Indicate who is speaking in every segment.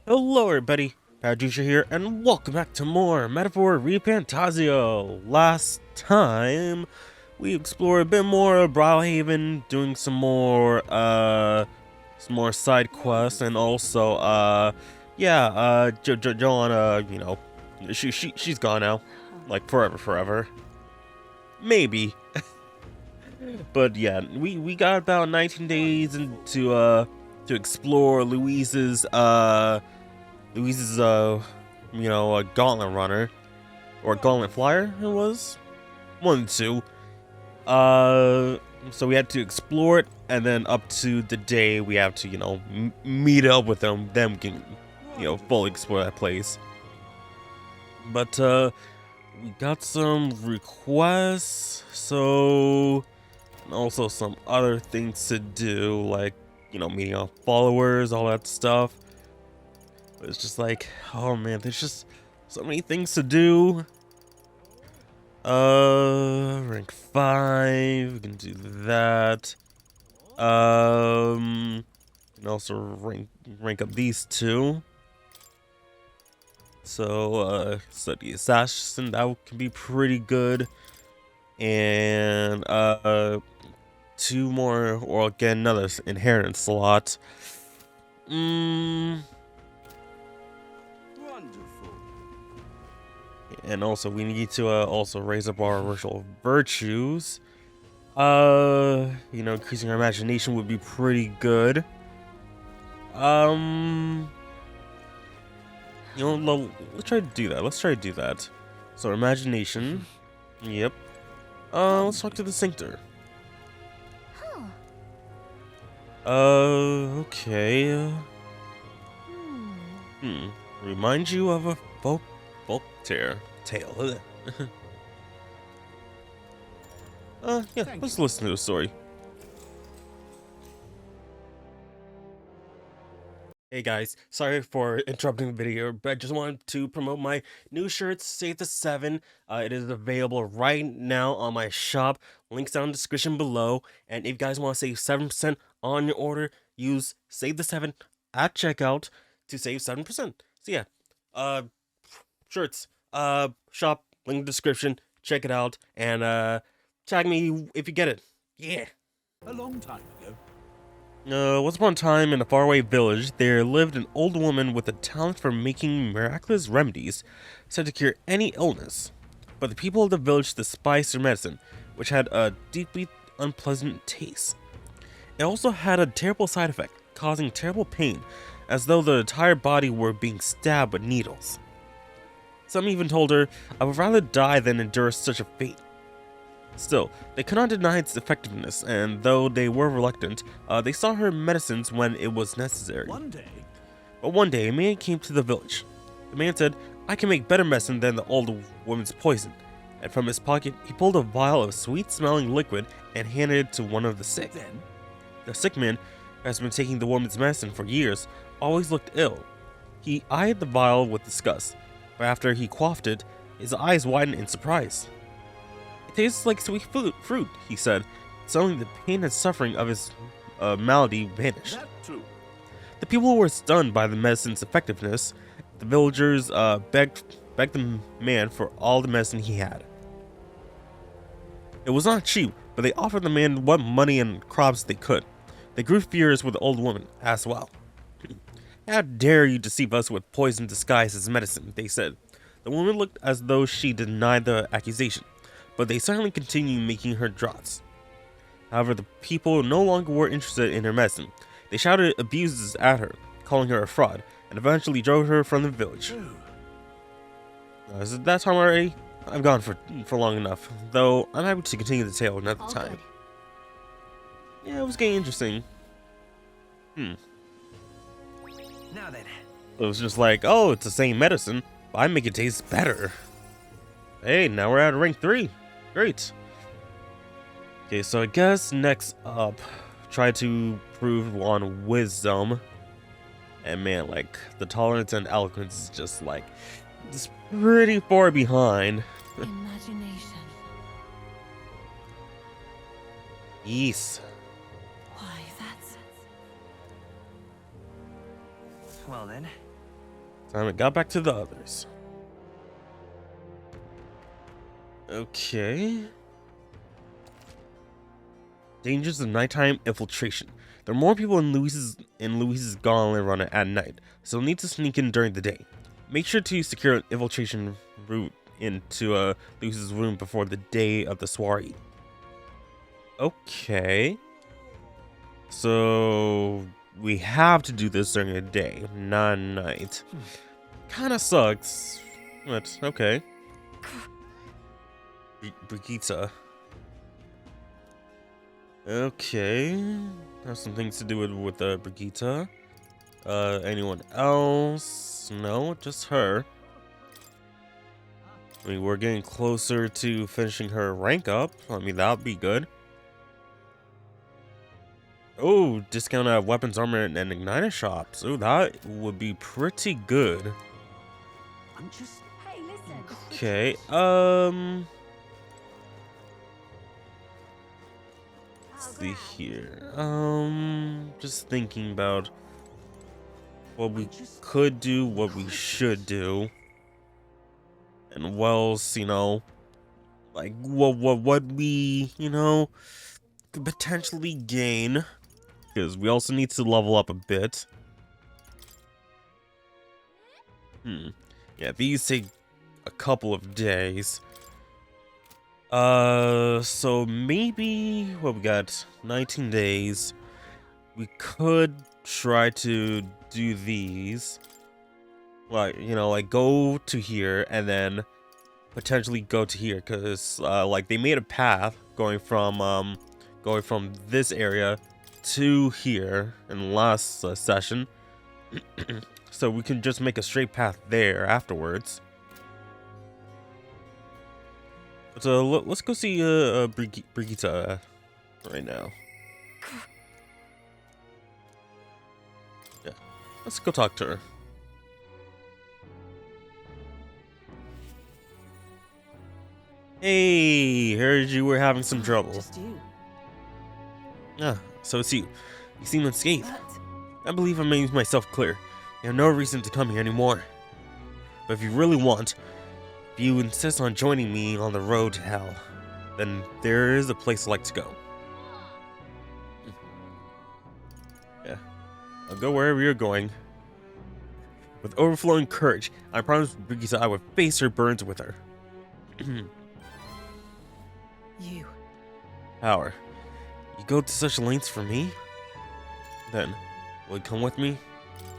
Speaker 1: Hello everybody, Jusho here, and welcome back to more Metaphor ReFantazio. Last time, we explored a bit more of Brawlhaven, doing some more side quests, and also, Joanna, she's gone now. Like, forever. Maybe. But yeah, we got about 19 days to explore Louise's gauntlet runner or gauntlet flyer. It was one and two. So we had to explore it, and then up to the day we have to meet up with them. Then we can fully explore that place. But we got some requests, so and also some other things to do, like meeting up followers, all that stuff. But it's just like, oh man, there's just so many things to do. Rank 5, we can do that. And also rank up these two. So, study assassin, that can be pretty good. And, two more, or get another inheritance slot. And also, we need to also raise up our racial virtues. Increasing our imagination would be pretty good. Let's try to do that. So, imagination. Yep. Let's talk to the Cinctor. Okay. Remind you of a folk tale. Yeah, let's listen to the story. Hey guys, sorry for interrupting the video, but I just wanted to promote my new shirt, Save the 7. It is available right now on my shop. Links down in the description below. And if you guys want to save 7% on your order, use Save the 7 at checkout to save 7%. So yeah, shirts, shop, link in the description, check it out, and tag me if you get it. Yeah.
Speaker 2: A long time ago.
Speaker 1: Once upon a time in a faraway village, there lived an old woman with a talent for making miraculous remedies said to cure any illness. But the people of the village despised her medicine, which had a deeply unpleasant taste. It also had a terrible side effect, causing terrible pain, as though the entire body were being stabbed with needles. Some even told her, "I would rather die than endure such a fate." Still, they could not deny its effectiveness, and though they were reluctant, they saw her medicines when it was necessary. But one day, a man came to the village. The man said, "I can make better medicine than the old woman's poison," and from his pocket, he pulled a vial of sweet-smelling liquid and handed it to one of the sick. The sick man, who has been taking the woman's medicine for years, always looked ill. He eyed the vial with disgust, but after he quaffed it, his eyes widened in surprise. "It tastes like sweet fruit," he said. Suddenly the pain and suffering of his malady vanished. The people were stunned by the medicine's effectiveness. The villagers begged the man for all the medicine he had. It was not cheap, but they offered the man what money and crops they could. They grew furious with the old woman as well. "How dare you deceive us with poison disguised as medicine," they said. The woman looked as though she denied the accusation, but they certainly continued making her draughts. However, the people no longer were interested in her medicine. They shouted abuses at her, calling her a fraud, and eventually drove her from the village. Is it that time already? I've gone for long enough, though I'm happy to continue the tale another time.
Speaker 3: Good.
Speaker 1: Yeah, it was getting interesting.
Speaker 2: Now then.
Speaker 1: It was just like, oh, it's the same medicine, but I make it taste better. Hey, now we're at rank 3. Great. Okay, so I guess next up, try to prove on wisdom. And man, like, the tolerance and eloquence is just pretty far behind.
Speaker 3: Imagination.
Speaker 1: Yes.
Speaker 3: Why, that's...
Speaker 2: Well then,
Speaker 1: Time it got back to the others. Okay. Dangers of nighttime infiltration. There are more people in Louise's gauntlet run at night, so you'll need to sneak in during the day. Make sure to secure an infiltration route into Louise's room before the day of the soiree. Okay. So we have to do this during the day, not night. Kinda sucks, but okay. Brigitte. Okay. Have some things to do with Brigitte. Anyone else? No, just her. I mean, we're getting closer to finishing her rank up. I mean, that would be good. Oh, discount at weapons, armor, and igniter shops. Oh, that would be pretty good.
Speaker 2: I'm just...
Speaker 3: Hey, listen.
Speaker 1: Okay, let's see here. Just thinking about what we could do, what we should do, and what else, you know, like what we, you know, could potentially gain, because we also need to level up a bit. Yeah, these take a couple of days. So maybe what we got 19 days. We could try to do these, like, you know, like go to here and then potentially go to here, because like they made a path going from this area to here in the last session. So we can just make a straight path there afterwards. But let's go see Brigitte right now. Yeah, let's go talk to her. Hey, heard you were having some trouble.
Speaker 3: Just you.
Speaker 1: Ah, so it's you. You seem unscathed.
Speaker 3: But
Speaker 1: I believe I made myself clear. You have no reason to come here anymore. But if you really want, if you insist on joining me on the road to hell, then there is a place I'd like to go. Yeah, I'll go wherever you're going. With overflowing courage, I promised Brigitte I would face her burns with her.
Speaker 3: you.
Speaker 1: Power. You go to such lengths for me? Then, will you come with me?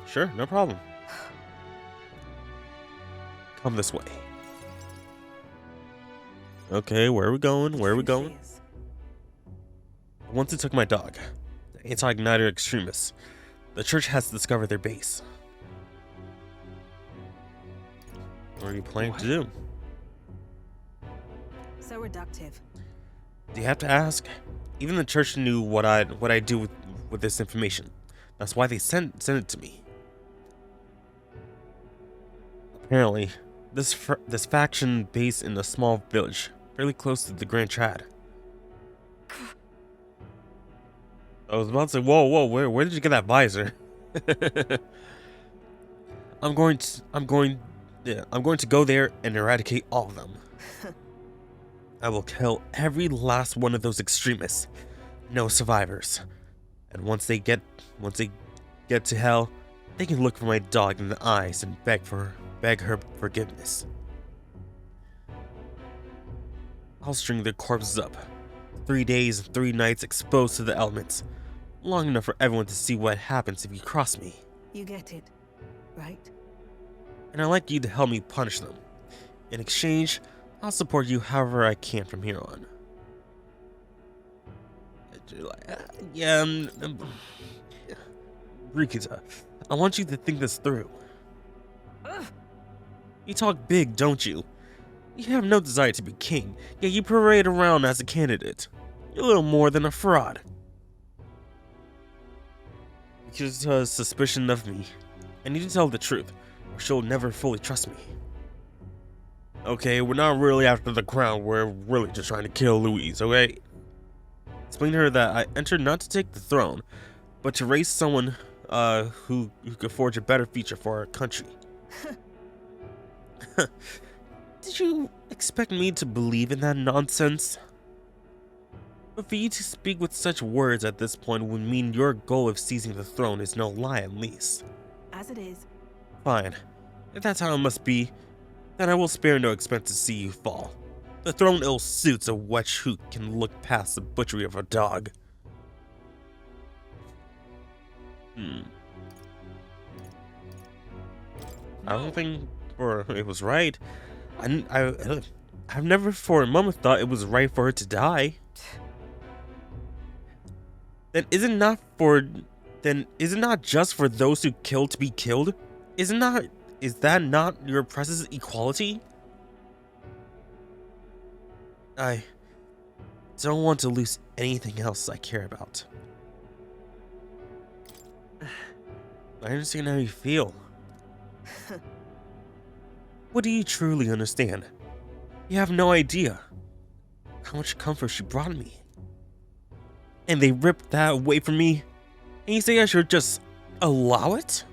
Speaker 1: Sure, no problem. Come this way. Okay, where are we going? Where are we going? Once it took my dog, the anti-igniter extremists. The church has discovered their base. What are you planning to do?
Speaker 3: So reductive.
Speaker 1: Do you have to ask? Even the church knew what I'd do with this information. That's why they sent it to me. Apparently, this faction based in a small village, fairly close to the Grand Trad. I was about to say, whoa, where did you get that visor? I'm going to go there and eradicate all of them. I will kill every last one of those extremists. No survivors. And once they get to hell, they can look for my dog in the eyes and beg her forgiveness. I'll string their corpses up. 3 days and 3 nights exposed to the elements. Long enough for everyone to see what happens if you cross me.
Speaker 3: You get it, right?
Speaker 1: And I'd like you to help me punish them. In exchange, I'll support you however I can from here on. Yeah, Brigitte, I want you to think this through. You talk big, don't you? You have no desire to be king, yet you parade around as a candidate. You're a little more than a fraud. Brigitte suspicion of me. I need to tell the truth, or she'll never fully trust me. Okay, we're not really after the crown, we're really just trying to kill Louise, okay? Explain to her that I entered not to take the throne, but to raise someone who could forge a better future for our country. Did you expect me to believe in that nonsense? But for you to speak with such words at this point would mean your goal of seizing the throne is no lie, at least.
Speaker 3: As it is,
Speaker 1: Fine. If that's how it must be, then I will spare no expense to see you fall. The throne ill suits a wretch who can look past the butchery of a dog. I don't think it was right. I've never for a moment thought it was right for her to die. Then is it not just for those who kill to be killed? Is that not your precious equality? I don't want to lose anything else I care about. I understand how you feel. What do you truly understand? You have no idea how much comfort she brought me. And they ripped that away from me? And you say I should just allow it?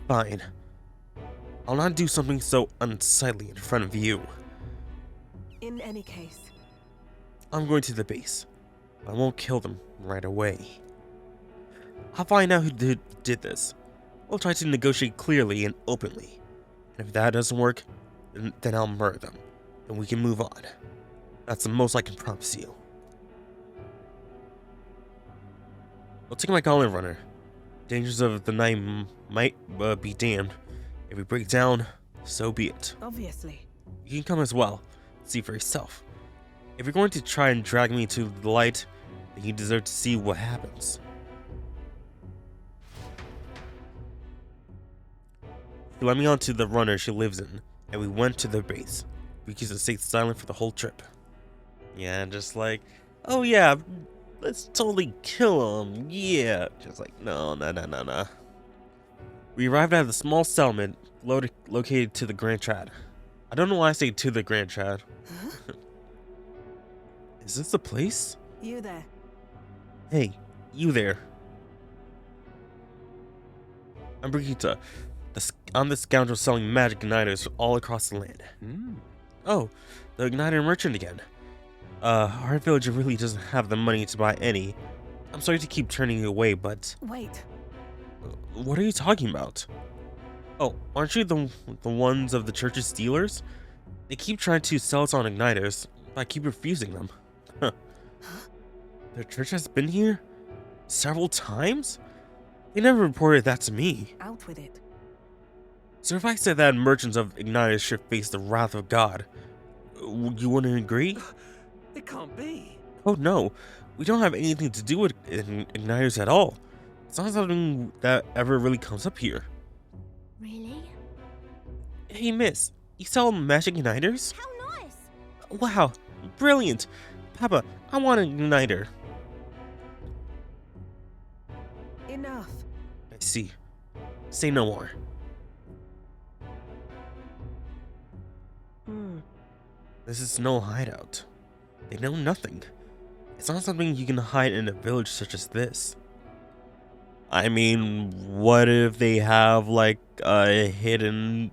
Speaker 1: Fine. I'll not do something so unsightly in front of you.
Speaker 3: in any case.
Speaker 1: I'm going to the base. I won't kill them right away. I'll find out who did this. I'll try to negotiate clearly and openly. And if that doesn't work, then I'll murder them. And we can move on. That's the most I can promise you. I'll take my gauntlet runner. Dangers of the night might be damned. If we break down, so be it.
Speaker 3: Obviously.
Speaker 1: You can come as well. See for yourself. If you're going to try and drag me to the light, then you deserve to see what happens. She led me onto the runner she lives in, and we went to the base. We used to stay silent for the whole trip. Yeah, just like, oh yeah, let's totally kill him. Yeah, just like, no. We arrived at the small settlement located to the Grand Trad. I don't know why I say to the Grand Trad.
Speaker 3: Huh?
Speaker 1: Is this the place?
Speaker 3: You there.
Speaker 1: Hey, you there. I'm Brigitte. I'm the scoundrel selling magic igniters all across the land. Oh, the igniter merchant again. Our village really doesn't have the money to buy any. I'm sorry to keep turning you away, but...
Speaker 3: Wait.
Speaker 1: What are you talking about? Oh, aren't you the ones of the church's dealers? They keep trying to sell us on igniters, but I keep refusing them. The church has been here? Several times? They never reported that to me.
Speaker 3: Out with it.
Speaker 1: So if I said that merchants of igniters should face the wrath of God, you wouldn't agree?
Speaker 2: It can't be.
Speaker 1: Oh no, we don't have anything to do with igniters at all. It's not something that ever really comes up here.
Speaker 4: Really?
Speaker 1: Hey miss, you sell magic igniters?
Speaker 4: How nice!
Speaker 1: Wow, brilliant! Papa, I want an igniter.
Speaker 3: Enough.
Speaker 1: I see. Say no more. This is no hideout. They know nothing. It's not something you can hide in a village such as this. I mean, what if they have like a hidden,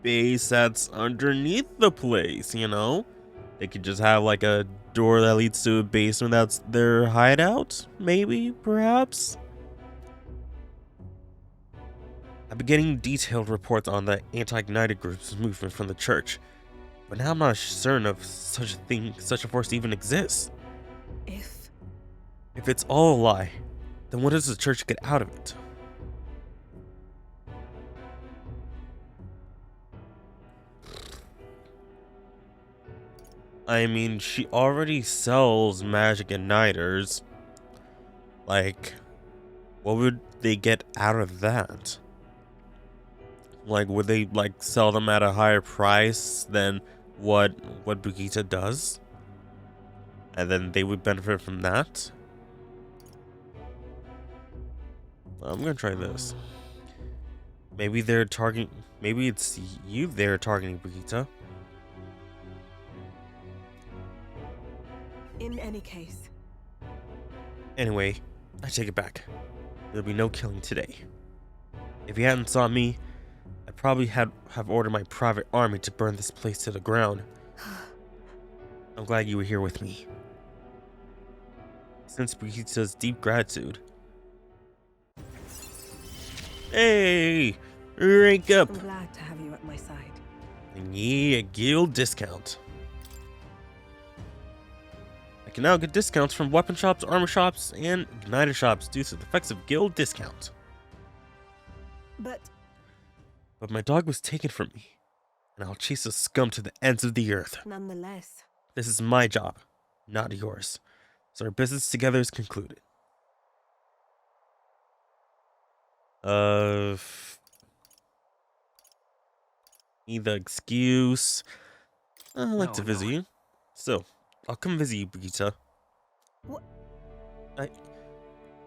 Speaker 1: base that's underneath the place, They could just have like a door that leads to a basement that's their hideout, maybe, perhaps? I've been getting detailed reports on the anti-Igniter group's movement from the church, but now I'm not certain of such a force even exists. If it's all a lie, then what does the church get out of it? I mean, she already sells magic igniters. Like, what would they get out of that? Like, would they sell them at a higher price than what Brigitte does? And then they would benefit from that? I'm gonna try this. Maybe it's you they're targeting, Brigitte.
Speaker 3: In any case.
Speaker 1: Anyway, I take it back. There'll be no killing today. If you hadn't saw me, I probably have ordered my private army to burn this place to the ground. I'm glad you were here with me. Since Brigitta's deep gratitude. Hey! Rank up!
Speaker 3: I'm glad to have you at my side.
Speaker 1: And yeah, a guild discount. I can now get discounts from weapon shops, armor shops, and igniter shops due to the effects of guild discount.
Speaker 3: But
Speaker 1: But my dog was taken from me, and I'll chase the scum to the ends of the earth.
Speaker 3: nonetheless,
Speaker 1: This is my job, not yours. So our business together is concluded. Need the excuse. I'd like to visit you. So, I'll come visit you, Brigitta.
Speaker 3: What?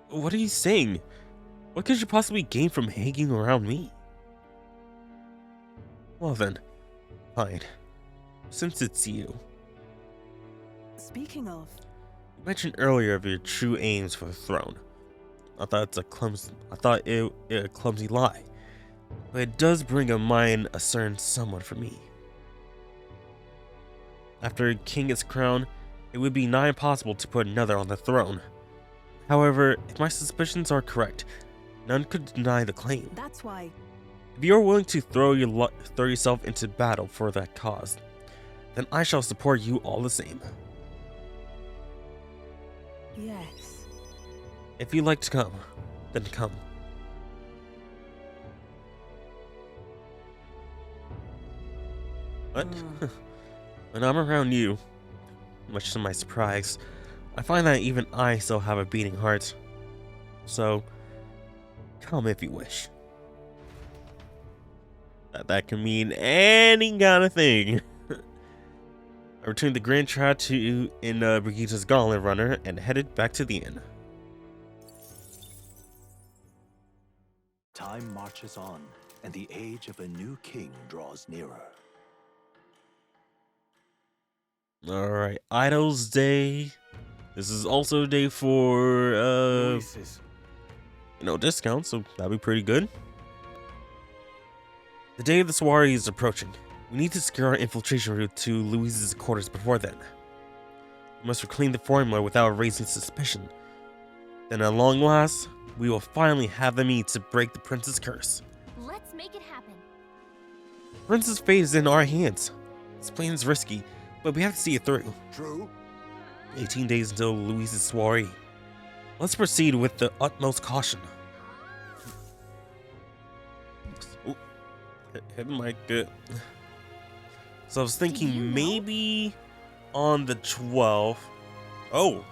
Speaker 1: What are you saying? What could you possibly gain from hanging around me? Well then, fine. Since it's you.
Speaker 3: speaking of,
Speaker 1: You mentioned earlier of your true aims for the throne. I thought it a clumsy lie. But it does bring to mind a certain someone for me. After a king is crowned, it would be nigh impossible to put another on the throne. However, if my suspicions are correct, none could deny the claim.
Speaker 3: that's why.
Speaker 1: If you are willing to throw yourself into battle for that cause, then I shall support you all the same.
Speaker 3: Yes.
Speaker 1: If you'd like to come, then come. What? When I'm around you, much to my surprise, I find that even I still have a beating heart. So, come if you wish. That can mean any kind of thing. I returned the Grand Trap to in Brigitta's Gauntlet Runner and headed back to the inn.
Speaker 2: Time marches on, and the age of a new king draws nearer.
Speaker 1: Alright, Idol's Day. This is also a day for, discounts, so that'd be pretty good. The day of the soiree is approaching. We need to secure our infiltration route to Louise's quarters before then. We must reclaim the formula without raising suspicion. Then at long last, we will finally have the means to break the prince's curse.
Speaker 4: Let's make it happen.
Speaker 1: Prince's fate is in our hands. This plan is risky, but we have to see it through.
Speaker 2: True.
Speaker 1: 18 days until Louise's soiree. Let's proceed with the utmost caution. Ooh, hit the mic good. So I was thinking
Speaker 4: you know?
Speaker 1: maybe on the 12th. Oh,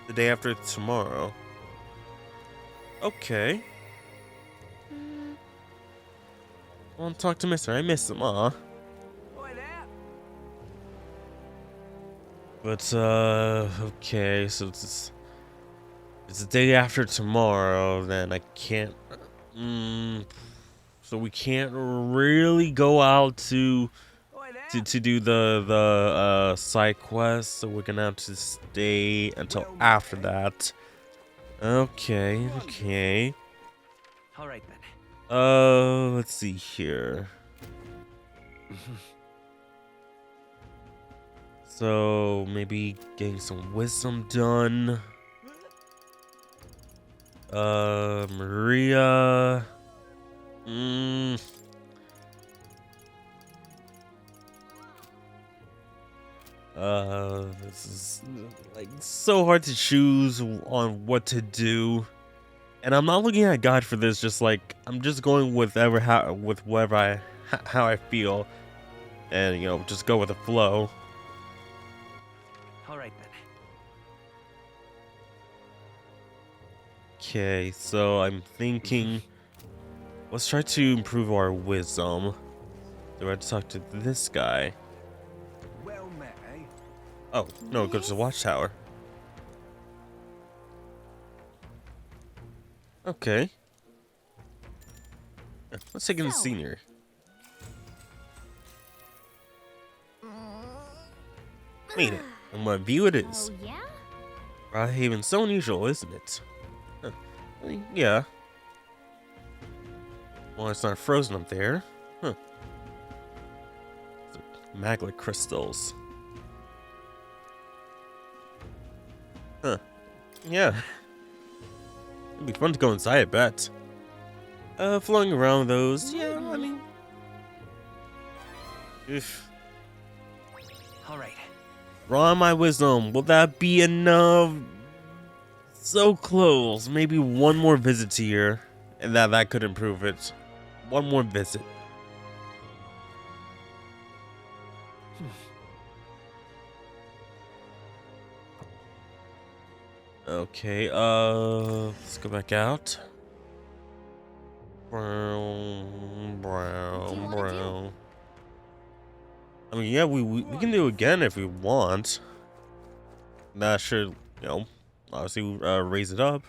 Speaker 1: the day after tomorrow. Okay. I want to talk to Mister. I miss him, But okay, so it's the day after tomorrow. Then I can't. So we can't really go out to do the side quest. So we're gonna have to stay until after that. Okay.
Speaker 2: All right then.
Speaker 1: Let's see here. So maybe getting some wisdom done. Maria. This is like so hard to choose on what to do. And I'm not looking at a guide for this, just like I'm just going with how I feel. And just go with the flow.
Speaker 2: All right then.
Speaker 1: Okay, so I'm thinking let's try to improve our wisdom. So I have to talk to this guy.
Speaker 2: Well met, eh?
Speaker 1: Oh, no, go to the watchtower. Okay. Let's take in the
Speaker 4: So-
Speaker 1: senior. Made it. And what view it is.
Speaker 4: Oh, yeah?
Speaker 1: Haven's so unusual, isn't it? I mean, yeah. Well, it's not frozen up there. Huh. Magma crystals. Huh. Yeah. It'd be fun to go inside, I bet. Floating around those, yeah, I mean... If
Speaker 2: All right.
Speaker 1: raw my wisdom, will that be enough? So close. Maybe one more visit here, and that could improve it. One more visit. Okay, let's go back out. Brown, brown, brown. I mean, yeah, we can do it again if we want. That should, obviously raise it up.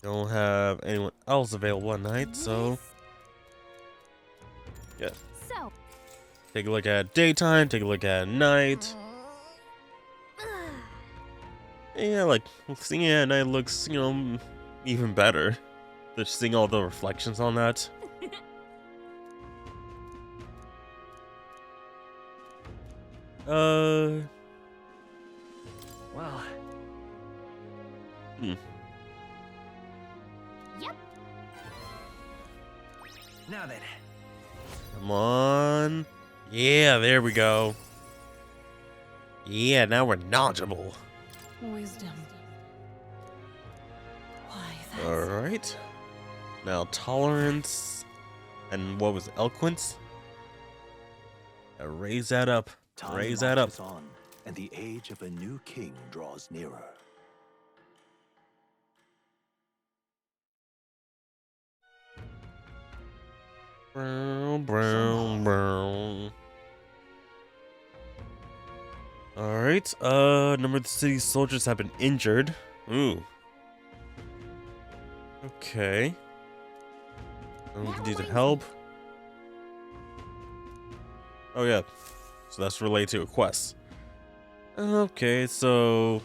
Speaker 1: Don't have anyone else available at night, so yeah.
Speaker 4: So,
Speaker 1: Take a look at daytime, take a look at night. Yeah, like seeing it at night looks, even better. Just seeing all the reflections on that.
Speaker 2: Well.
Speaker 4: yep.
Speaker 2: Now then.
Speaker 1: Come on. Yeah, there we go. Yeah, now we're knowledgeable.
Speaker 3: Wisdom. Why, that's...
Speaker 1: Alright. Now tolerance. And what was it, eloquence? Raise that up.
Speaker 2: Time
Speaker 1: Raise that up.
Speaker 2: marches on, and the age of a new king draws nearer.
Speaker 1: Brown, brown, brown. Alright, a number of the city's soldiers have been injured. Ooh. Okay. What we can do to help? Oh yeah. So that's related to a quest. Okay, so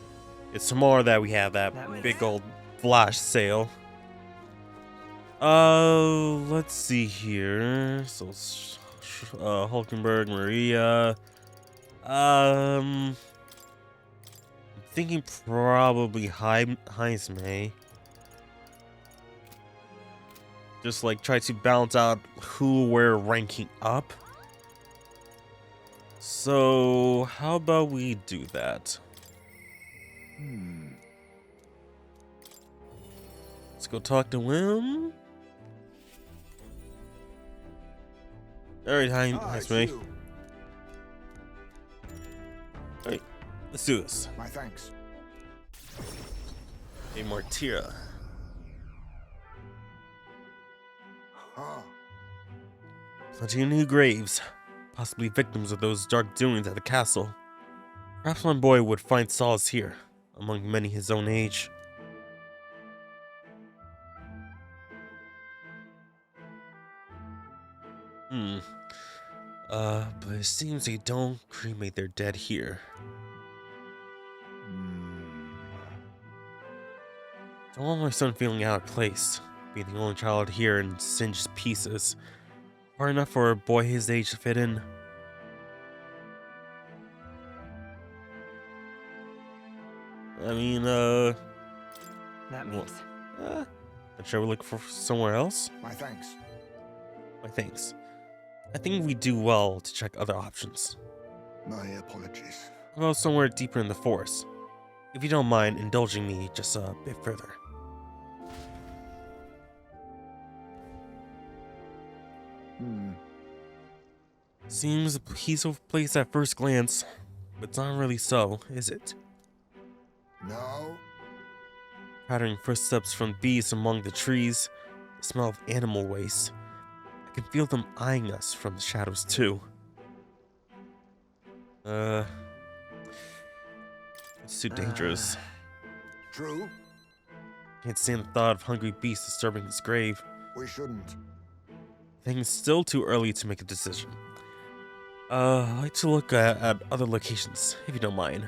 Speaker 1: it's tomorrow that we have that big old flash sale. Let's see here. So, Hulkenberg, Maria. I'm thinking probably Heinz May. Just like try to balance out who we're ranking up. So how about we do that? Let's go talk to him. Alright, Heinz May. Alright, let's do this.
Speaker 5: My thanks.
Speaker 1: Hey, Martira.
Speaker 5: Huh.
Speaker 1: Plenty of new graves, possibly victims of those dark doings at the castle. Perhaps my boy would find solace here, among many his own age. But it seems they don't cremate their dead here. Don't want my son feeling out of place, being the only child here and singed to pieces. Hard enough for a boy his age to fit in. I mean,
Speaker 2: That means.
Speaker 1: shall we look for somewhere else?
Speaker 5: My thanks.
Speaker 1: Why, thanks. I think we do well to check other options.
Speaker 5: My apologies.
Speaker 1: How about somewhere deeper in the forest? If you don't mind indulging me just a bit further. Seems a peaceful place at first glance, but it's not really so, is it?
Speaker 5: No.
Speaker 1: Pattering footsteps from beasts among the trees, the smell of animal waste. I can feel them eyeing us from the shadows too. It's too dangerous.
Speaker 5: True.
Speaker 1: Can't stand the thought of hungry beasts disturbing his grave.
Speaker 5: We shouldn't.
Speaker 1: I think it's still too early to make a decision. I'd like to look at other locations, if you don't mind.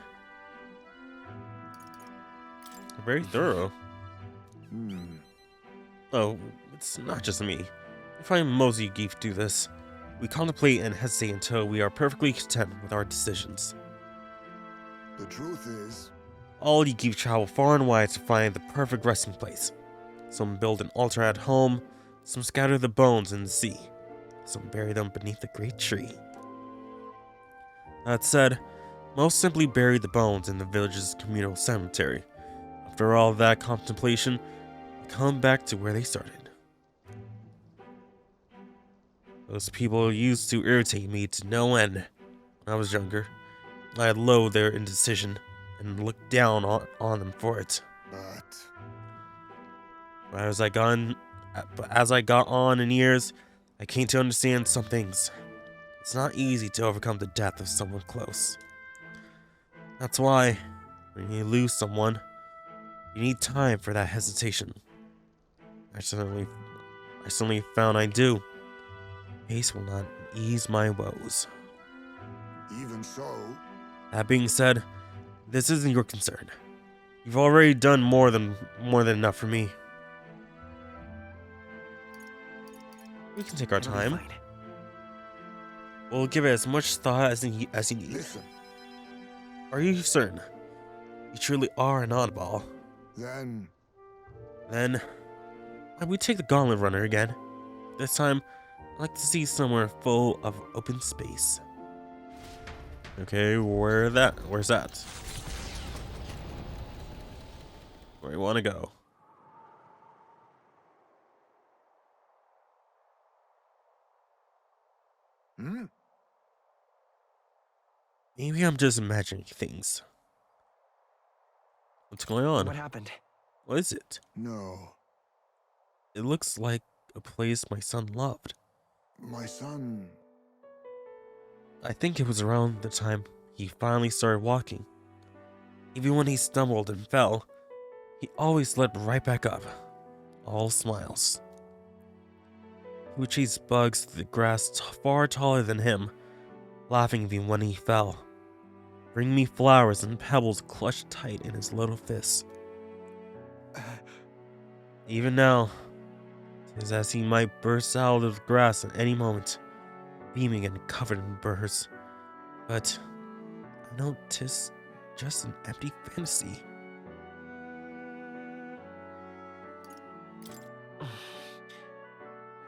Speaker 1: Very thorough. Oh, it's not just me. If I and Mosey Geef do this, we contemplate and hesitate until we are perfectly content with our decisions.
Speaker 5: The truth is,
Speaker 1: All you Geef travel far and wide to find the perfect resting place. Some build an altar at home, some scatter the bones in the sea, some bury them beneath a great tree. That said, most simply bury the bones in the village's communal cemetery. After all that contemplation, we come back to where they started. Those people used to irritate me to no end. When I was younger, I loathed their indecision and looked down on them for it.
Speaker 5: but
Speaker 1: As I got on in years, I came to understand some things. It's not easy to overcome the death of someone close. That's why, when you lose someone, you need time for that hesitation. I suddenly found I do. Haste will not ease my woes.
Speaker 5: even so,
Speaker 1: That being said, this isn't your concern. You've already done more than enough for me. We can take our
Speaker 4: It'll be
Speaker 1: time.
Speaker 4: fine.
Speaker 1: We'll give it as much thought as you need.
Speaker 5: listen.
Speaker 1: Are you certain? You truly are an oddball.
Speaker 5: Then
Speaker 1: Then, why we take the Gauntlet Runner again? This time, I'd like to see somewhere full of open space. Okay, where's that? Where you want to go? Maybe I'm just imagining things. What's going on?
Speaker 4: What happened?
Speaker 1: What is it?
Speaker 5: no,
Speaker 1: It looks like a place my son loved.
Speaker 5: my son.
Speaker 1: I think it was around the time he finally started walking. Even when he stumbled and fell, he always leapt right back up, all smiles. He would chase bugs through the grass far taller than him, laughing even when he fell, bring me flowers and pebbles clutched tight in his little fists. Even now, it is as he might burst out of the grass at any moment, beaming and covered in burrs. But I know 'tis just an empty fantasy.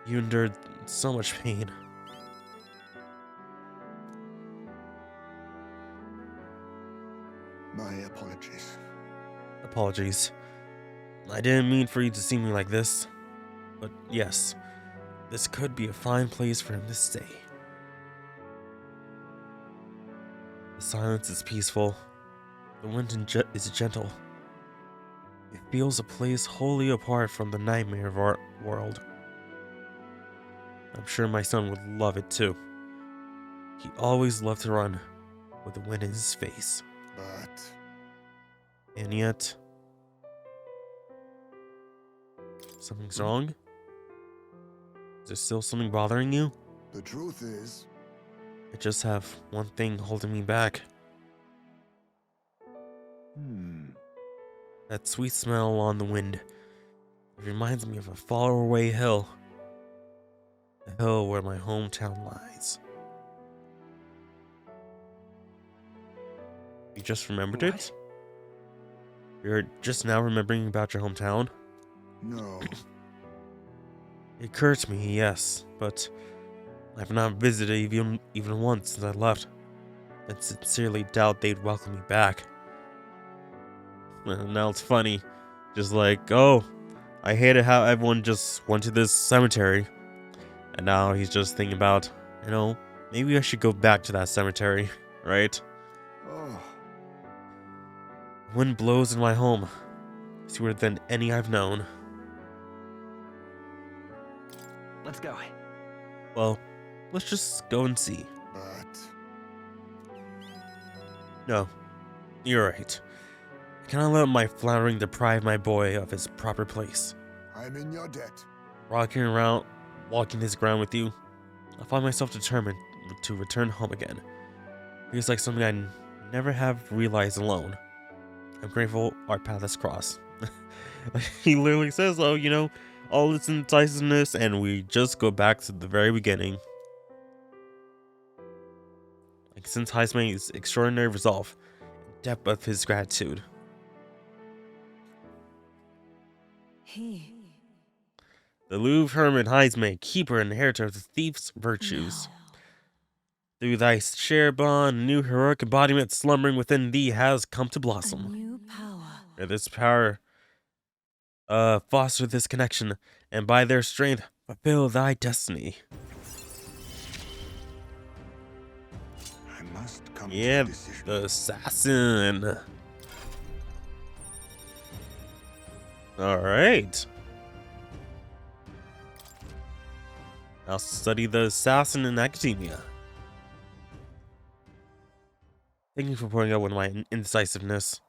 Speaker 1: You endured so much pain.
Speaker 5: My apologies.
Speaker 1: Apologies. I didn't mean for you to see me like this. But yes, this could be a fine place for him to stay. The silence is peaceful. The wind is gentle. It feels a place wholly apart from the nightmare of our world. I'm sure my son would love it too. He always loved to run with the wind in his face.
Speaker 5: But
Speaker 1: And yet, something's wrong? Is there still something bothering you?
Speaker 5: the truth is,
Speaker 1: I just have one thing holding me back. That sweet smell on the wind. It reminds me of a far away hill. The hill where my hometown lies. You just remembered it?
Speaker 4: What?
Speaker 1: You're just now remembering about your hometown?
Speaker 5: no,
Speaker 1: It occurred to me, yes, but I've not visited even once since I left, and sincerely doubt they'd welcome me back. Well, now it's funny, just like, oh, I hated how everyone just went to this cemetery, and now he's just thinking about, maybe I should go back to that cemetery, right?
Speaker 5: oh,
Speaker 1: Wind blows in my home, sweeter than any I've known.
Speaker 4: Let's go.
Speaker 1: Well, let's just go and see.
Speaker 5: but
Speaker 1: No, you're right. I cannot let my floundering deprive my boy of his proper place.
Speaker 5: I'm in your debt.
Speaker 1: Walking this ground with you, I find myself determined to return home again. Feels like something I never have realized alone. I'm grateful our paths crossed. He literally says, oh, you know, all this indecisiveness, and we just go back to the very beginning. Like, since Heisman's extraordinary resolve, depth of his gratitude.
Speaker 3: He.
Speaker 1: The Louvre hermit Heisman, keeper and inheritor of the thief's virtues. Through thy share bond, a new heroic embodiment slumbering within thee has come to
Speaker 3: A
Speaker 1: blossom.
Speaker 3: new power.
Speaker 1: May this power foster this connection, and by their strength fulfill thy destiny.
Speaker 5: I must come
Speaker 1: Yeah,
Speaker 5: to a decision.
Speaker 1: the assassin. Alright. I'll study the assassin in academia. Thank you for pointing out with my indecisiveness.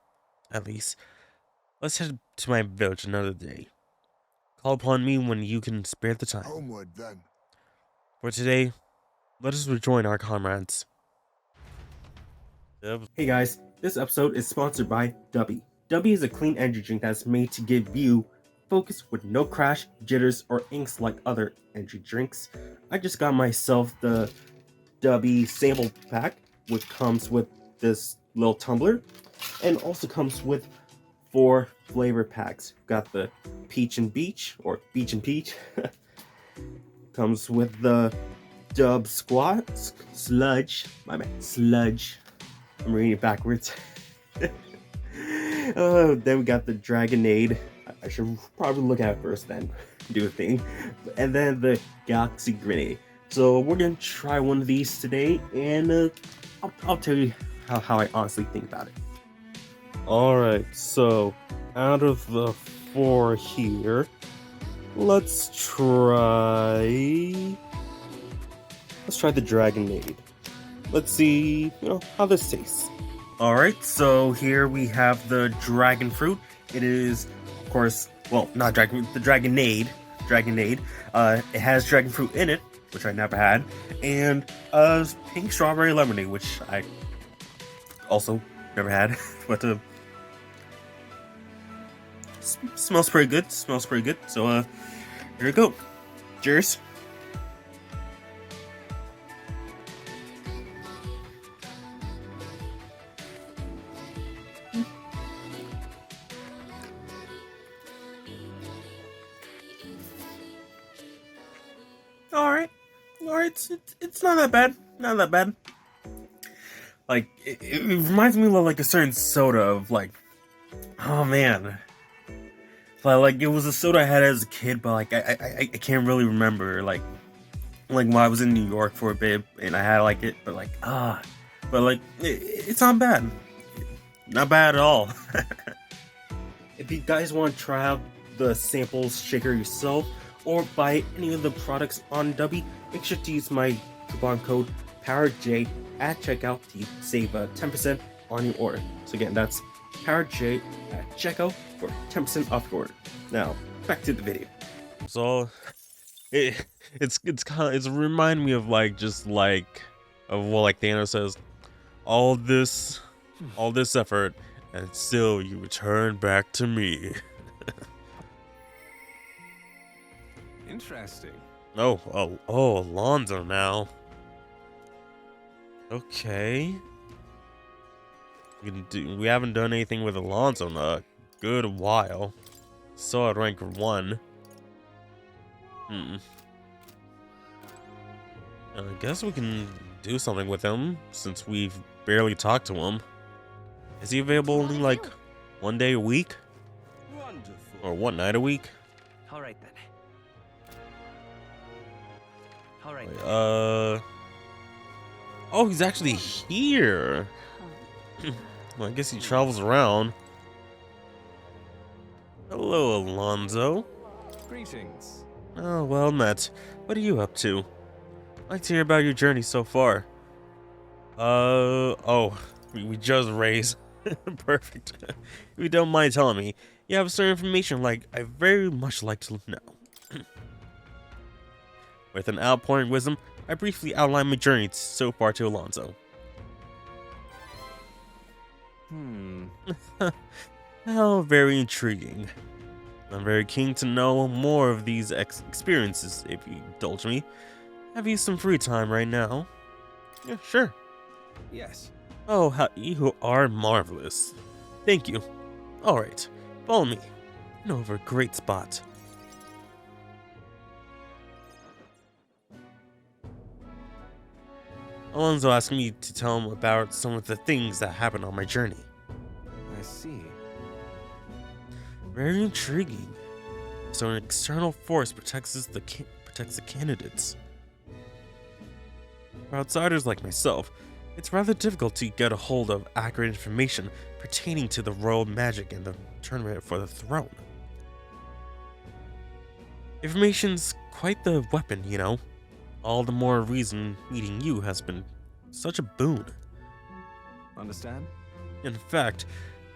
Speaker 1: At least. Let's head to my village another day. Call upon me when you can spare the time.
Speaker 5: Homeward then.
Speaker 1: For today, let us rejoin our comrades. Yep.
Speaker 6: Hey guys, this episode is sponsored by Dubby. Dubby is a clean energy drink that's made to give you focus with no crash, jitters, or inks like other energy drinks. I just got myself the Dubby sample pack, which comes with this little tumbler, and also comes with 4 flavor packs. Got the Peach and Beach, or Beach and Peach. Comes with the Dub Squat, Sludge, my bad, Sludge. I'm reading it backwards. Then we got the Dragonade. I should probably look at it first, then do a thing. And then the Galaxy Grenade. So we're gonna try one of these today, and I'll tell you how I honestly think about it. Alright, so out of the 4 here, let's try the Dragonade. Let's see, how this tastes. Alright, so here we have the dragon fruit. It is, of course, well, not dragon, the Dragonade. It has dragon fruit in it, which I never had, and pink strawberry lemonade, which I also never had, but smells pretty good. So here we go. Cheers. Alright, it's not that bad. Like, it reminds me of like a certain soda of like, oh man. Like it was a soda I had as a kid, but like I can't really remember like when I was in New York for a bit and I had like it, but like it's not bad. Not bad at all. If you guys want to try out the samples shaker yourself, or buy any of the products on Dubby, make sure to use my coupon code PowerJ at checkout to save 10% on your order. So again, that's PowerJ at checkout for 10% off your order. Now, back to the video.
Speaker 1: So it's remind me of like of what like Thanos says, all this effort and still you return back to me.
Speaker 2: Interesting.
Speaker 1: Oh, Alonzo now. Okay. We haven't done anything with Alonzo in a good while. Still at rank 1. I guess we can do something with him since we've barely talked to him. Is he available only like 1 day a week?
Speaker 2: Wonderful.
Speaker 1: Or 1 night a week?
Speaker 4: Alright then. Alright.
Speaker 1: Oh, he's actually here. Well, I guess he travels around. Hello, Alonzo.
Speaker 2: Greetings.
Speaker 1: Oh, well met. What are you up to? I'd like to hear about your journey so far. We just raised. Perfect. If you don't mind telling me, you have certain information I very much like to know. With an outpouring wisdom, I briefly outlined my journey so far to Alonzo. Oh, very intriguing. I'm very keen to know more of these experiences, if you indulge me. Have you some free time right now? Yeah, sure.
Speaker 2: Yes.
Speaker 1: Oh, how you are marvelous. Thank you. Alright, follow me. I know of a great spot. Alonso asked me to tell him about some of the things that happened on my journey.
Speaker 2: I see.
Speaker 1: Very intriguing. So an external force protects the candidates. For outsiders like myself, it's rather difficult to get a hold of accurate information pertaining to the royal magic and the tournament for the throne. Information's quite the weapon, you know. All the more reason meeting you has been such a boon.
Speaker 2: Understand?
Speaker 1: In fact,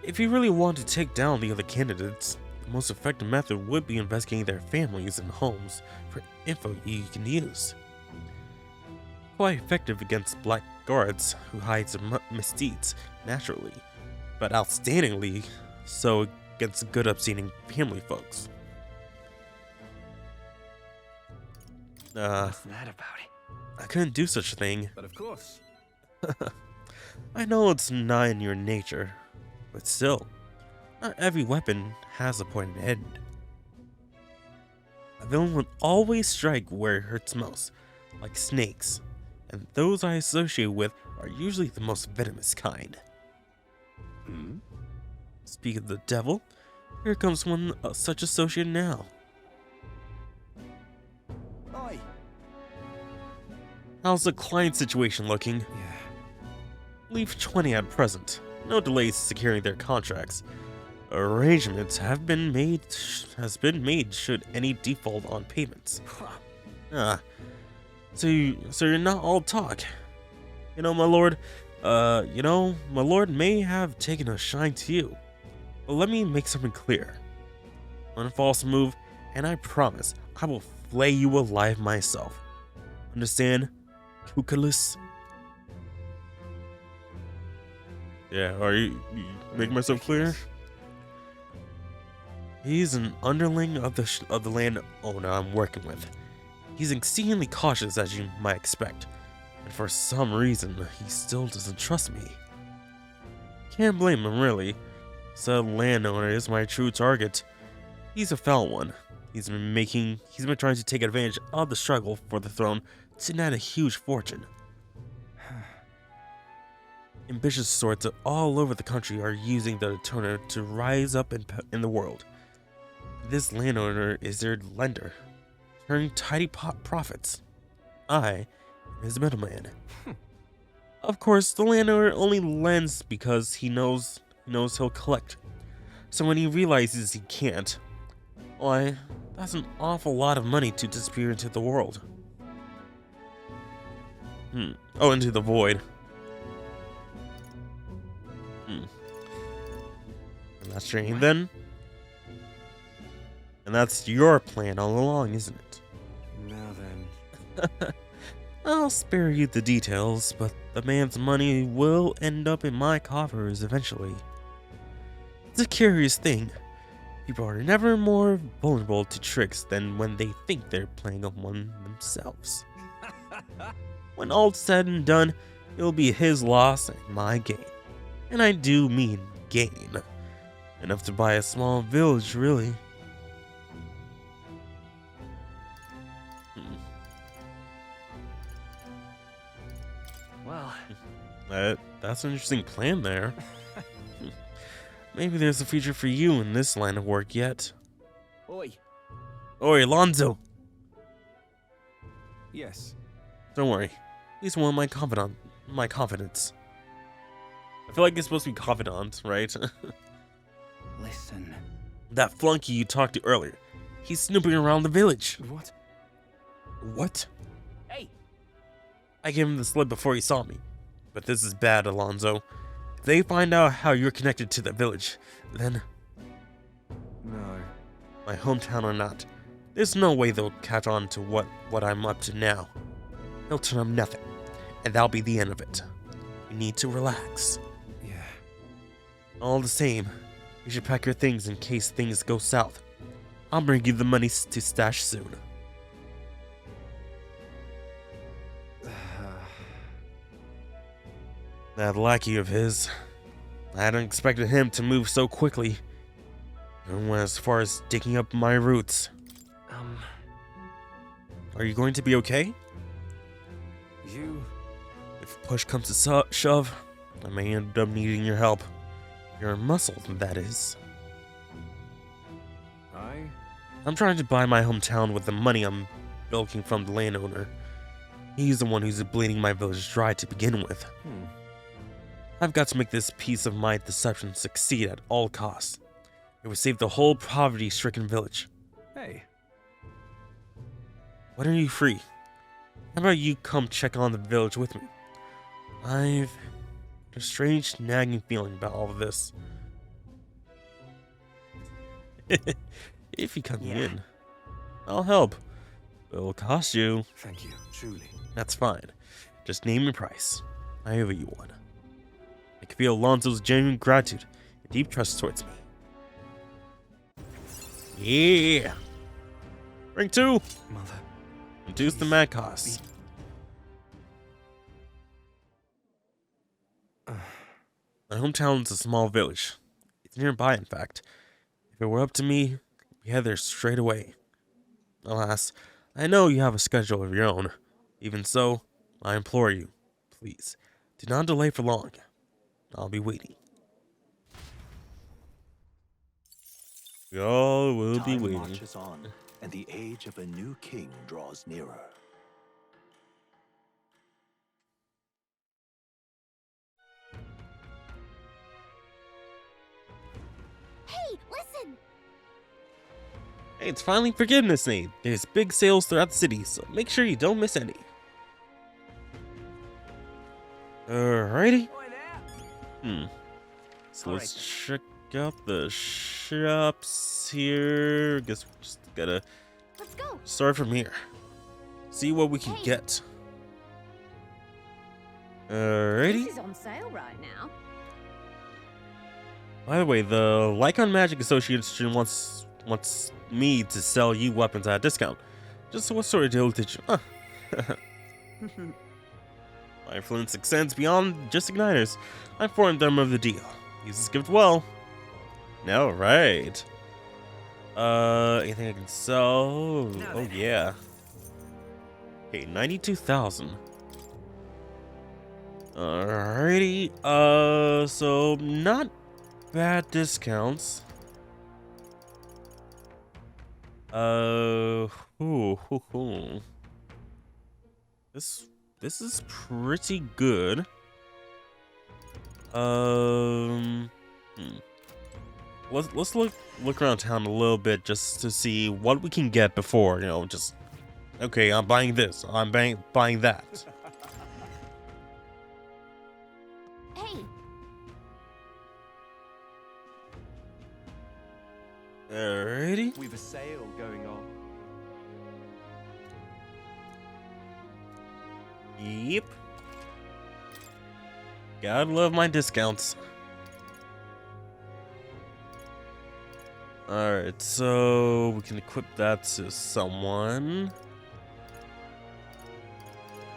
Speaker 1: if you really want to take down the other candidates, the most effective method would be investigating their families and homes for info you can use. Quite effective against black guards who hide some misdeeds naturally, but outstandingly so against good upstanding family folks.
Speaker 4: What's that about it?
Speaker 1: I couldn't do such a thing.
Speaker 2: But of course.
Speaker 1: I know it's not in your nature, but still, not every weapon has a point and end. A villain will always strike where it hurts most, like snakes, and those I associate with are usually the most venomous kind.
Speaker 2: Hmm?
Speaker 1: Speak of the devil, here comes one such associate now.
Speaker 2: Oi!
Speaker 1: How's the client situation looking?
Speaker 2: Yeah.
Speaker 1: Leave 20 at present. No delays securing their contracts. Arrangements have been made should any default on payments. So you're not all talk. You know, my lord, my lord may have taken a shine to you. But let me make something clear. One false move, and I promise I will flay you alive myself. Understand, Kukulus? Yeah, are you making myself clear? He's an underling of the landowner I'm working with. He's exceedingly cautious, as you might expect, and for some reason, he still doesn't trust me. Can't blame him, really. Said landowner is my true target. He's a foul one. He's been trying to take advantage of the struggle for the throne to net a huge fortune. Ambitious sorts all over the country are using the tournament to rise up in the world. This landowner is their lender, turning tidy profits. I am his middleman. Of course, the landowner only lends because he knows he'll collect. So when he realizes he can't, why, that's an awful lot of money to disappear into the world. Oh, into the void. And that's strange then. And that's your plan all along, isn't it?
Speaker 2: Now then.
Speaker 1: I'll spare you the details, but the man's money will end up in my coffers eventually. It's a curious thing. People are never more vulnerable to tricks than when they think they're playing on one themselves. When all's said and done, it'll be his loss and my gain. And I do mean gain. Enough to buy a small village, really.
Speaker 4: Well,
Speaker 1: That's an interesting plan there. Maybe there's a future for you in this line of work yet.
Speaker 2: Oi!
Speaker 1: Oi, Alonzo!
Speaker 2: Yes.
Speaker 1: Don't worry. He's one of my confidants. I feel like it's supposed to be confidant, right?
Speaker 2: Listen.
Speaker 1: That flunky you talked to earlier. He's snooping around the village.
Speaker 2: What?
Speaker 1: What?
Speaker 4: hey,
Speaker 1: I gave him the slip before he saw me. But this is bad, Alonzo. If they find out how you're connected to the village, then
Speaker 2: No.
Speaker 1: my hometown or not, there's no way they'll catch on to what I'm up to now. They'll turn up nothing, and that'll be the end of it. You need to relax.
Speaker 2: Yeah.
Speaker 1: All the same, you should pack your things in case things go south. I'll bring you the money to stash soon. That lackey of his. I hadn't expected him to move so quickly. And went as far as digging up my roots. Are you going to be okay?
Speaker 4: You...
Speaker 1: If push comes to shove, I may end up needing your help. Your muscle, that is. I'm trying to buy my hometown with the money I'm bilking from the landowner. He's the one who's bleeding my village dry to begin with. I've got to make this piece of my deception succeed at all costs. It would save the whole poverty-stricken village.
Speaker 4: Hey.
Speaker 1: When are you free? How about you come check on the village with me? I've a strange nagging feeling about all of this. If you come in, I'll help. But it'll cost you.
Speaker 4: Thank you, truly.
Speaker 1: That's fine. Just name your price. I owe you one. I can feel Alonso's genuine gratitude and deep trust towards me. Yeah! Rank 2!
Speaker 4: Mother.
Speaker 1: Reduce the mag costs. My hometown's a small village. It's nearby, in fact. If it were up to me, we'd head there straight away. Alas, I know you have a schedule of your own. Even so, I implore you, please, do not delay for long. I'll be waiting. We all will be
Speaker 2: Time
Speaker 1: waiting.
Speaker 2: marches on, and the age of a new king draws nearer.
Speaker 7: Hey, listen!
Speaker 1: Hey, it's finally Forgiveness Day. There's big sales throughout the city, so make sure you don't miss any. Alrighty. So let's check out the shops here. Guess we just gotta
Speaker 7: Let's go!
Speaker 1: start from here. See what we can
Speaker 7: Hey.
Speaker 1: get. Alrighty.
Speaker 7: This is on sale right now.
Speaker 1: By the way, the Lycon Magic Association wants me to sell you weapons at a discount. Just what sort of deal did you? My influence extends beyond just igniters. I informed them of the deal. Use this gift well. No, right. Anything I can sell? Oh yeah. Okay, 92,000. Alrighty. So not bad discounts. This is pretty good. Let's look around town a little bit just to see what we can get before, you know, just okay, I'm buying this, I'm buying that.
Speaker 7: Hey,
Speaker 1: Alrighty.
Speaker 4: We've a sale going on.
Speaker 1: Yep. Gotta love my discounts. Alright, so we can equip that to someone.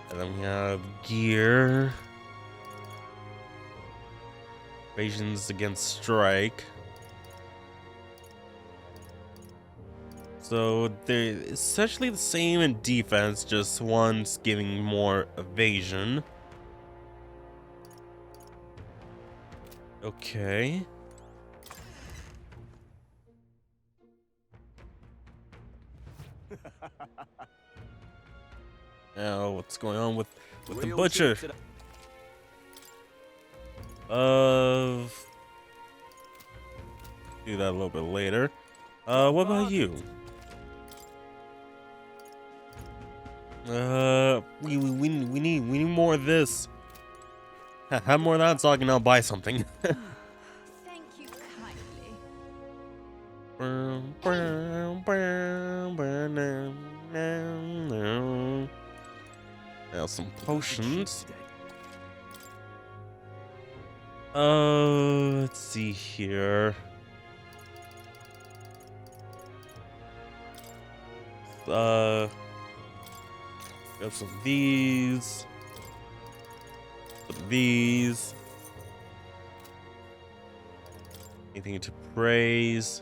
Speaker 1: And then we have gear. Evasions against strike. So they're essentially the same in defense, just one's giving more evasion. Okay. Now, what's going on with the
Speaker 4: Real
Speaker 1: butcher?
Speaker 4: chips at-
Speaker 1: Do that a little bit later. What about you? We need more of this. Have more of that so I can now buy something.
Speaker 7: thank you kindly.
Speaker 1: Now some potions. Let's see here. grab some of these. Some of these. Anything to praise?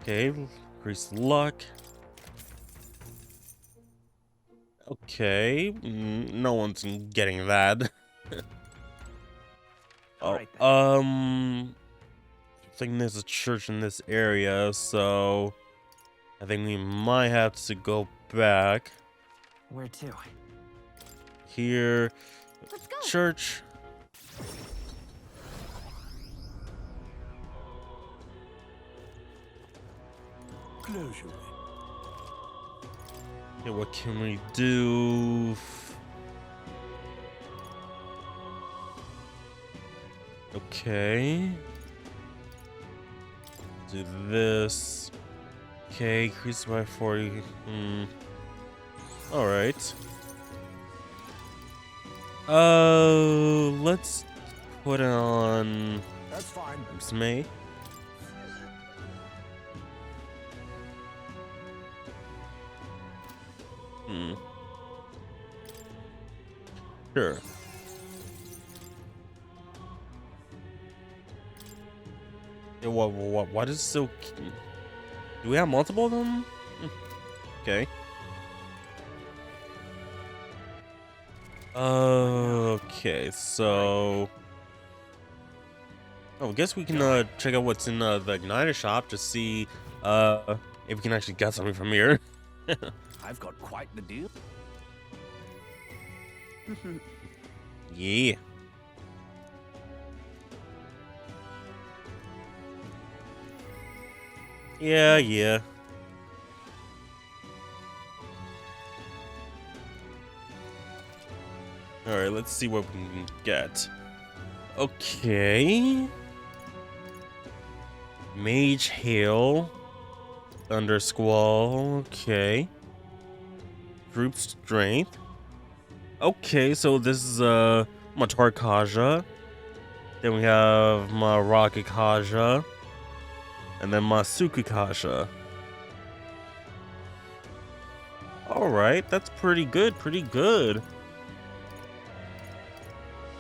Speaker 1: Okay, increase luck. Okay, no one's getting that.
Speaker 4: Alright
Speaker 1: I think there's a church in this area, so I think we might have to go back.
Speaker 4: Where to?
Speaker 1: Here,
Speaker 7: Let's go.
Speaker 1: church.
Speaker 5: Close your
Speaker 1: Okay, what can we do? Okay. Do this. Okay, increase by 40. Alright. Let's put it on
Speaker 5: That's fine.
Speaker 1: May. Sure. Yeah, what is so... Do we have multiple of them? Okay. Okay, so... Oh, I guess we can check out what's in the Igniter shop to see if we can actually get something from here.
Speaker 4: I've got quite the deal.
Speaker 1: Yeah. Yeah. Alright, let's see what we can get. Okay. Mage Hail. Thunder Squall. Okay. Group Strength. Okay, so this is Matar Kaja. Then we have Maraka Kaja. And then Masuku Kaja. Alright, that's pretty good.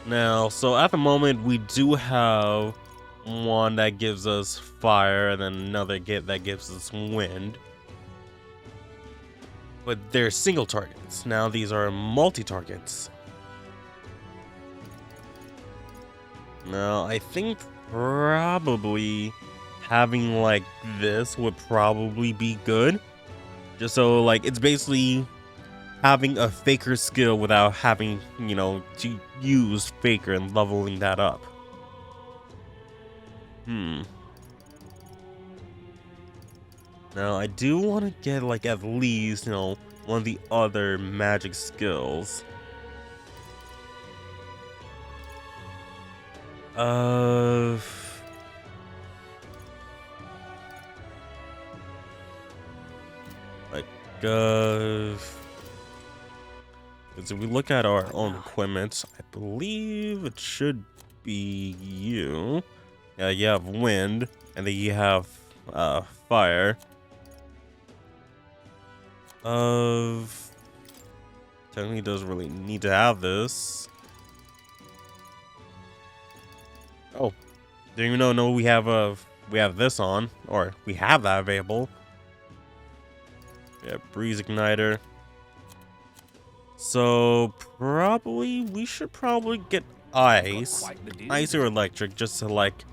Speaker 1: Now, so at the moment we do have one that gives us fire and then another that gives us wind. But they're single targets. Now these are multi-targets. Now, I think probably having like this would probably be good. Just so like it's basically having a faker skill without having, you know, to use faker and leveling that up. Now I do want to get like at least, you know, one of the other magic skills. Because if we look at our own equipment, I believe it should be you. Yeah, you have wind, and then you have fire. Technically doesn't really need to have this. Oh, didn't even know we have this on, or we have that available. Yeah, breeze igniter. So we should probably get ice or electric, just to like,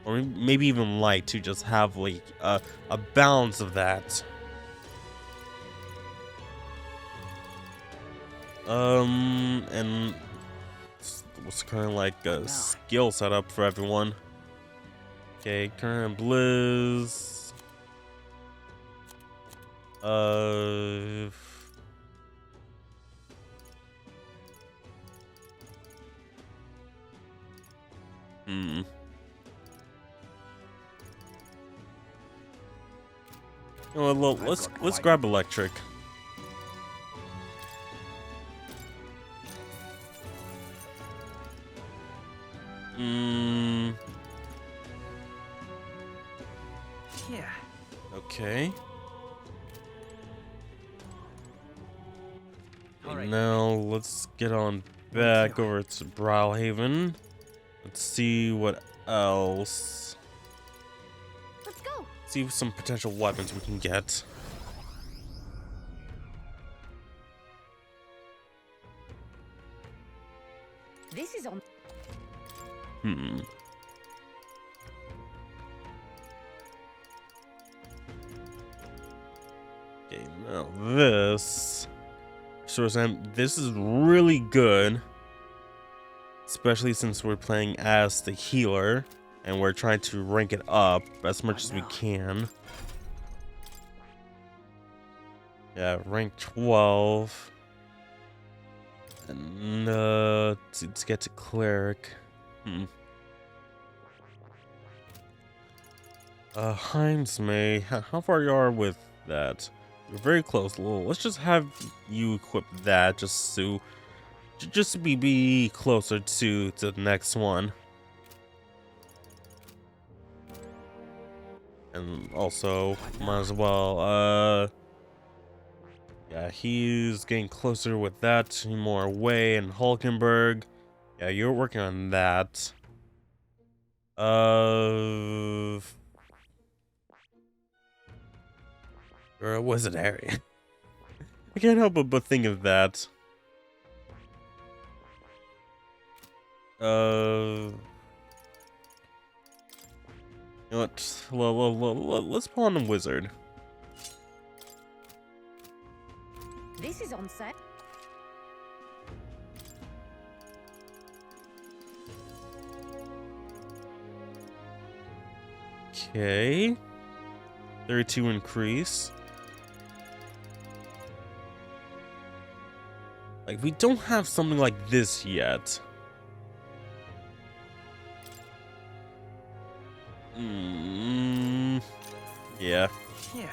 Speaker 1: or maybe even light, to just have like a balance of that. And what's kind of like a skill setup for everyone. Okay, current blizz. Well, let's grab electric.
Speaker 4: Yeah.
Speaker 1: Okay.
Speaker 4: All right.
Speaker 1: Now let's get on back over to Brawlhaven. Let's see what else.
Speaker 7: Let's go.
Speaker 1: See some potential weapons we can get.
Speaker 7: This is on.
Speaker 1: Hmm. Okay, now this. So Sam, this is really good. Especially since we're playing as the healer and we're trying to rank it up as much as we can. Yeah, rank 12. And to get to cleric. Heims May, how far you are with that? You're very close. Well, let's just have you equip that just to be closer to the next one. And also might as well yeah, he's getting closer with that, more away, and Hulkenberg. Yeah, you're working on that. Or a wizard area. I can't help but think of that. You know what? Let's pull on a wizard.
Speaker 7: This is on set.
Speaker 1: Okay. 32 increase. Like, we don't have something like this yet. Yeah.
Speaker 4: Yeah.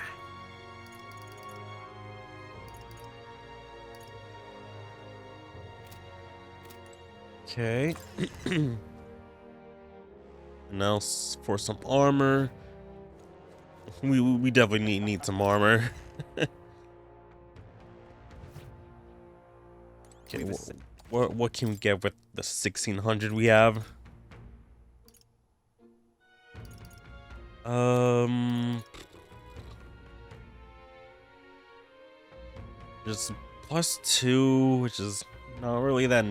Speaker 1: Okay. Now for some armor. We definitely need some armor. Okay, what can we get with the 1600 we have? Just +2, which is not really that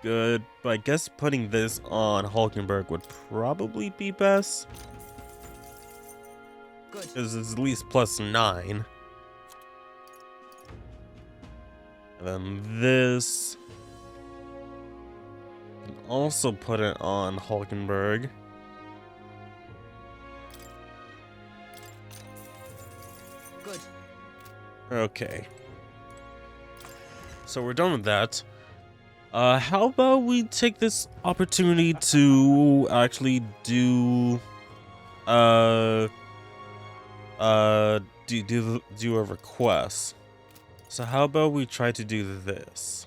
Speaker 1: good, but I guess putting this on Hulkenberg would probably be best.
Speaker 7: Good.
Speaker 1: Because it's at least +9. And then this. Can also put it on Hulkenberg.
Speaker 7: Good.
Speaker 1: Okay. So we're done with that. How about we take this opportunity to actually do do a request. So how about we try to do this?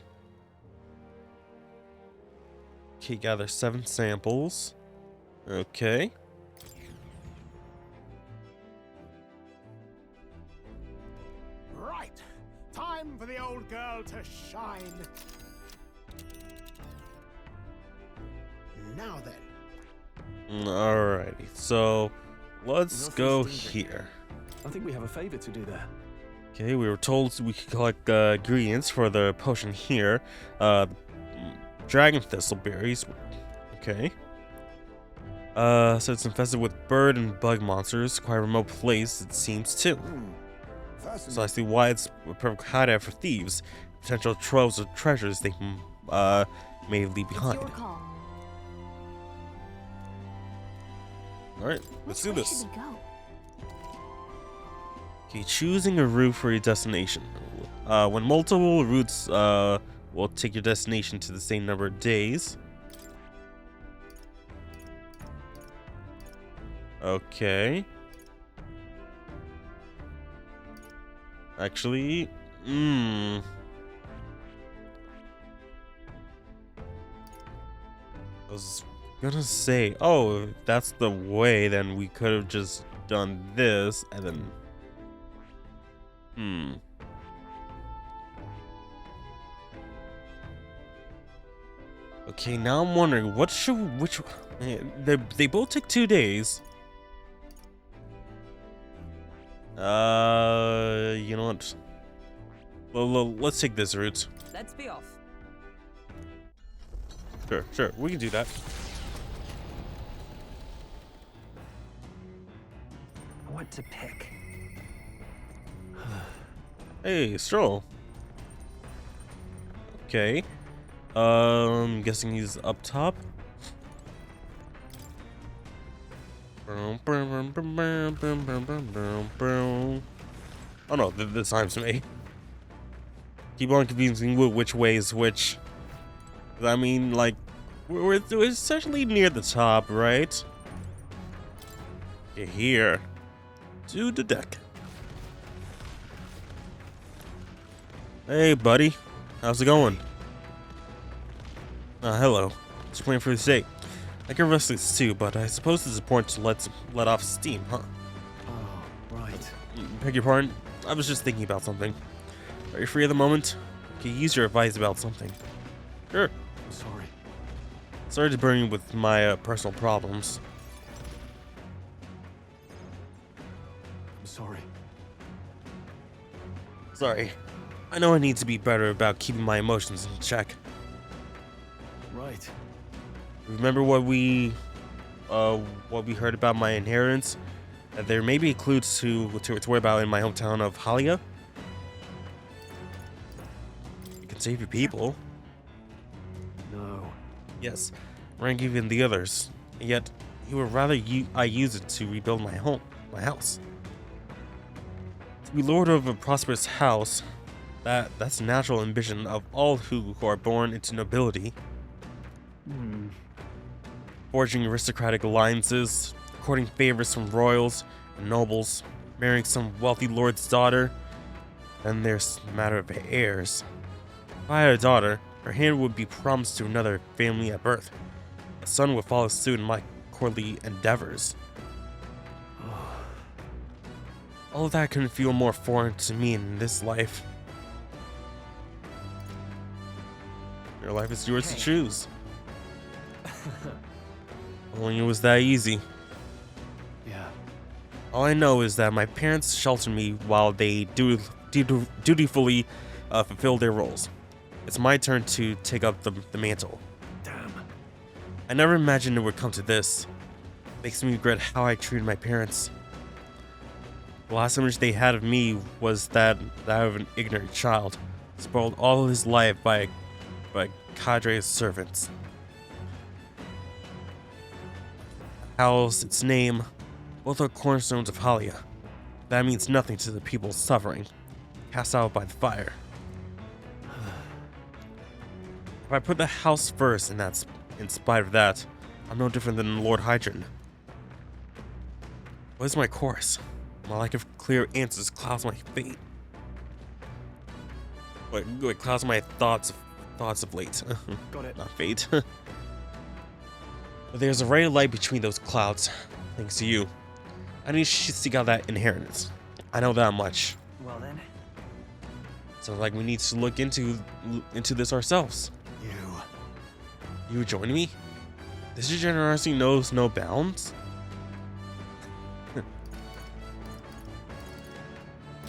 Speaker 1: Okay, gather 7 samples. Okay.
Speaker 5: Right. Time for the old girl to shine. Now then.
Speaker 1: Alrighty, so let's
Speaker 4: Nothing's
Speaker 1: go
Speaker 4: moving.
Speaker 1: here.
Speaker 4: I think we have a favor to do there.
Speaker 1: Okay, we were told we could collect ingredients for the potion here. Dragon thistle berries. Okay. So it's infested with bird and bug monsters. Quite a remote place, it seems, too. So I see why it's a perfect hideout for thieves. Potential troves of treasures they may leave
Speaker 7: It's
Speaker 1: behind.
Speaker 7: your call.
Speaker 1: Alright, let's do
Speaker 7: Which way
Speaker 1: this.
Speaker 7: should we go?
Speaker 1: Okay, choosing a route for your destination. When multiple routes will take your destination to the same number of days. Okay. Actually, Gonna say, oh, if that's the way, then we could have just done this and then. Okay, now I'm wondering which. They both take 2 days. You know what? Well, let's take this route.
Speaker 3: Let's be off.
Speaker 1: Sure, we can do that.
Speaker 4: What to pick?
Speaker 1: Hey, Stroll. Okay. Guessing he's up top. Oh no, this time's me. Keep on confusing which way is which. I mean, like, we're essentially near the top, right? Okay, here. To the deck. Hey, buddy. How's it going? Hello. Just playing for the sake. I can rest this too, but I suppose it's important to let off steam, huh?
Speaker 4: Oh, right.
Speaker 1: Beg your pardon? I was just thinking about something. Are you free at the moment? Can you use your advice about something? Sure.
Speaker 4: I'm sorry.
Speaker 1: Sorry to burden you with my personal problems.
Speaker 4: I'm sorry.
Speaker 1: Sorry. I know I need to be better about keeping my emotions in check.
Speaker 4: Right.
Speaker 1: Remember what we heard about my inheritance? That there may be a clue to worry about in my hometown of Halia? You can save your people.
Speaker 4: No.
Speaker 1: Yes, rank even the others. Yet, you would rather I use it to rebuild my house. To be lord of a prosperous house, that's a natural ambition of all who are born into nobility. Forging aristocratic alliances, courting favors from royals and nobles, marrying some wealthy lord's daughter. Then there's the matter of heirs. If I had a daughter, her hand would be promised to another family at birth. A son would follow suit in my courtly endeavors. All of that couldn't feel more foreign to me in this life. Your life is yours to choose. Only it was that easy.
Speaker 4: Yeah.
Speaker 1: All I know is that my parents sheltered me while they dutifully fulfilled their roles. It's my turn to take up the mantle.
Speaker 4: Damn.
Speaker 1: I never imagined it would come to this. Makes me regret how I treated my parents. The last image they had of me was that of an ignorant child, spoiled all of his life by a cadre of servants. House, its name, both are cornerstones of Halia. That means nothing to the people suffering, cast out by the fire. If I put the house first, and that's in spite of that, I'm no different than Lord Hydron. What is my course? My lack of clear answers clouds my fate. Wait, clouds my thoughts of late.
Speaker 4: Got it.
Speaker 1: Not fate. But there's a ray of light between those clouds, thanks to you. I need to seek out that inheritance. I know that much.
Speaker 4: Well then.
Speaker 1: Sounds like we need to look into this ourselves. You would join me? This generosity knows no bounds?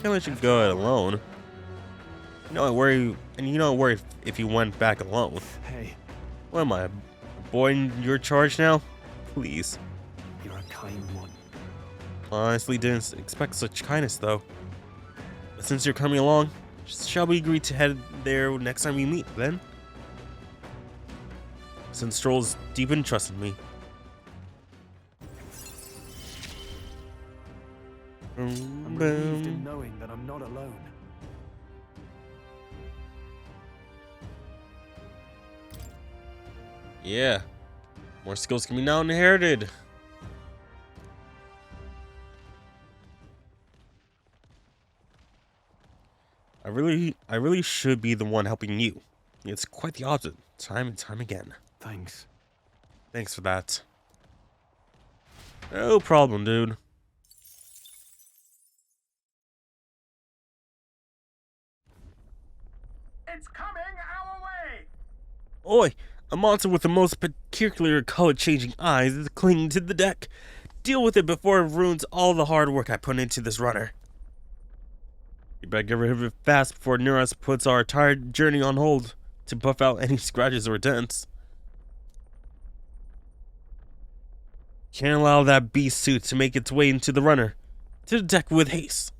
Speaker 1: Can't let you go it alone. You know I worry if you went back alone.
Speaker 4: Hey,
Speaker 1: What am I, a boy in your charge now? Please.
Speaker 4: you're a kind one.
Speaker 1: Honestly didn't expect such kindness though. But since you're coming along, shall we agree to head there next time we meet then? Since Stroll's deep in trust in me.
Speaker 4: I'm relieved in knowing that I'm not alone.
Speaker 1: Yeah. More skills can be now inherited. I really should be the one helping you. It's quite the opposite, time and time again.
Speaker 4: Thanks.
Speaker 1: Thanks for that. No problem, dude.
Speaker 5: It's coming our way!
Speaker 1: Oi! A monster with the most peculiar color-changing eyes is clinging to the deck. Deal with it before it ruins all the hard work I put into this runner. You better get rid of it fast before Neuros puts our entire journey on hold to buff out any scratches or dents. Can't allow that beast suit to make its way into the runner. To the deck with haste.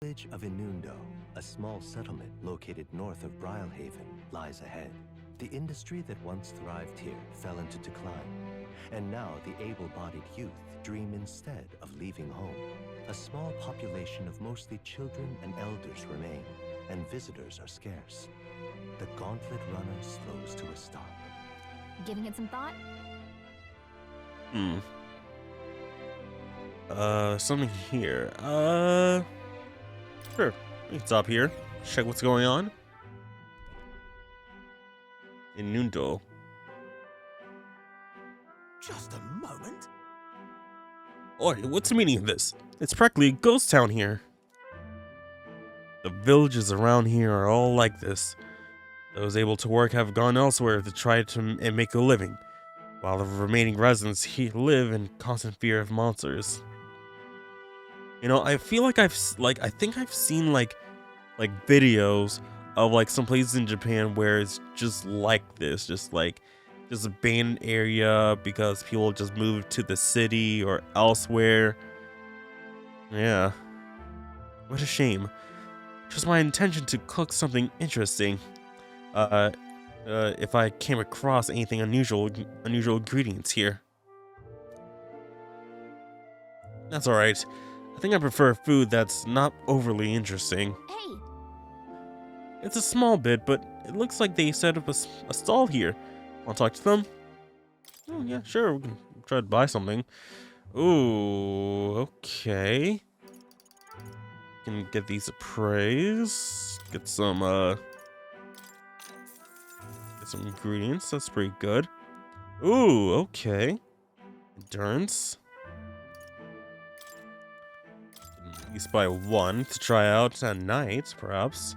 Speaker 2: Village of Inundo, a small settlement located north of Brylehaven, lies ahead. The industry that once thrived here fell into decline, and now the able-bodied youth dream instead of leaving home. A small population of mostly children and elders remain, and visitors are scarce. The gauntlet runner slows to a stop.
Speaker 7: Giving it some thought?
Speaker 1: Something here. Sure. We can stop here. Check what's going on. Inundo.
Speaker 5: Just a moment.
Speaker 1: Oi, what's the meaning of this? It's practically a ghost town here. The villages around here are all like this. Those able to work have gone elsewhere to try to make a living, while the remaining residents here live in constant fear of monsters. You know, I feel like I think I've seen like videos of like some places in Japan where it's just like this, just abandoned area because people just moved to the city or elsewhere. Yeah. What a shame. It was my intention to cook something interesting. If I came across anything unusual ingredients here. That's alright. I think I prefer food that's not overly interesting.
Speaker 7: Hey,
Speaker 1: It's a small bit, but it looks like they set up a stall here. Want to talk to them? Oh, yeah, sure. We can try to buy something. Ooh, okay. Can get these appraised. Get some ingredients. That's pretty good. Ooh, okay. Endurance. At least buy one to try out at night, perhaps.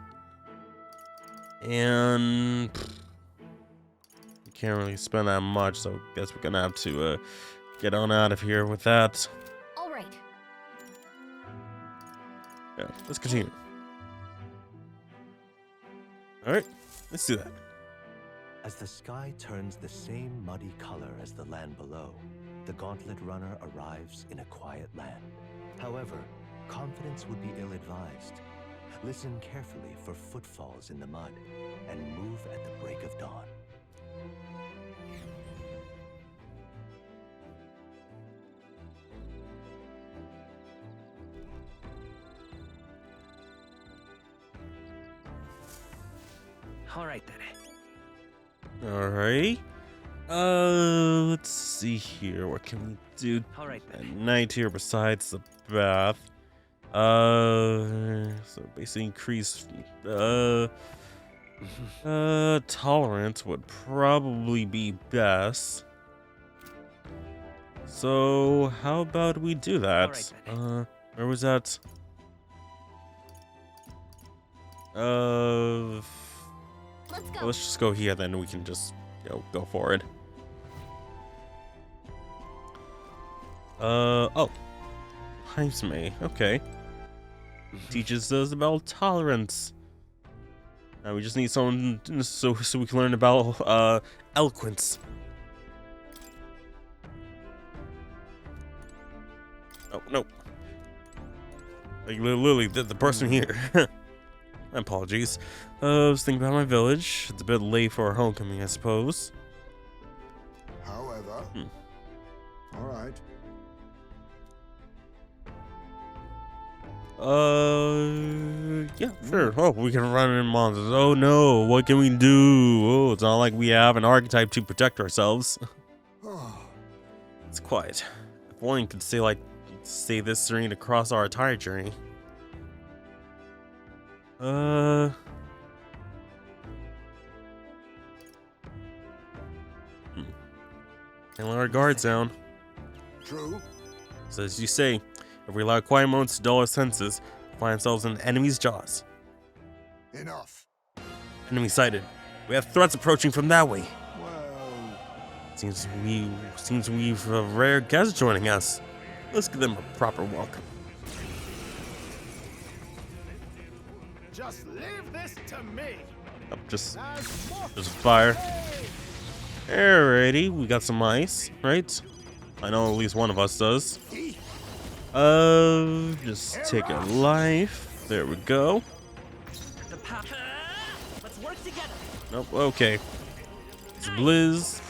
Speaker 1: And we can't really spend that much, so I guess we're gonna have to get on out of here with that.
Speaker 7: all right.
Speaker 1: Yeah, let's continue. Alright, let's do that.
Speaker 2: As the sky turns the same muddy color as the land below, the Gauntlet Runner arrives in a quiet land. However, confidence would be ill-advised. Listen carefully for footfalls in the mud, and move at the break of dawn.
Speaker 8: All right then.
Speaker 1: Alright. Let's see here. What can we do
Speaker 8: All right
Speaker 1: at
Speaker 8: then.
Speaker 1: night here besides the bath? So basically increase, tolerance would probably be best. So how about we do that?
Speaker 8: Alright then.
Speaker 1: Where was that?
Speaker 7: Let's
Speaker 1: Well,
Speaker 7: go.
Speaker 1: let's just go here, then we can just, go for it. Oh. Times May, okay. Teaches us about tolerance. Now we just need someone so we can learn about, eloquence. Oh, no. Like, literally, the person here. My apologies. I was thinking about my village. It's a bit late for our homecoming, I suppose.
Speaker 5: However, all right.
Speaker 1: Yeah, sure. Oh, we can run in monsters. Oh no, what can we do? Oh, it's not like we have an archetype to protect ourselves. It's quiet. If one could say this serene across our entire journey. And let our guards down.
Speaker 5: True.
Speaker 1: So as you say, if we allow quiet moments to dull our senses, we'll find ourselves in the enemy's jaws.
Speaker 5: Enough.
Speaker 1: Enemy sighted. We have threats approaching from that way.
Speaker 5: Well,
Speaker 1: Seems we've a rare guest joining us. Let's give them a proper welcome.
Speaker 5: just leave this to me.
Speaker 1: Oh, just
Speaker 5: There's more
Speaker 1: fire. Alrighty, we got some ice, right? I know at least one of us does. Just take a life. There we go.
Speaker 8: The path. Let's work together.
Speaker 1: Nope, okay. It's Blizz.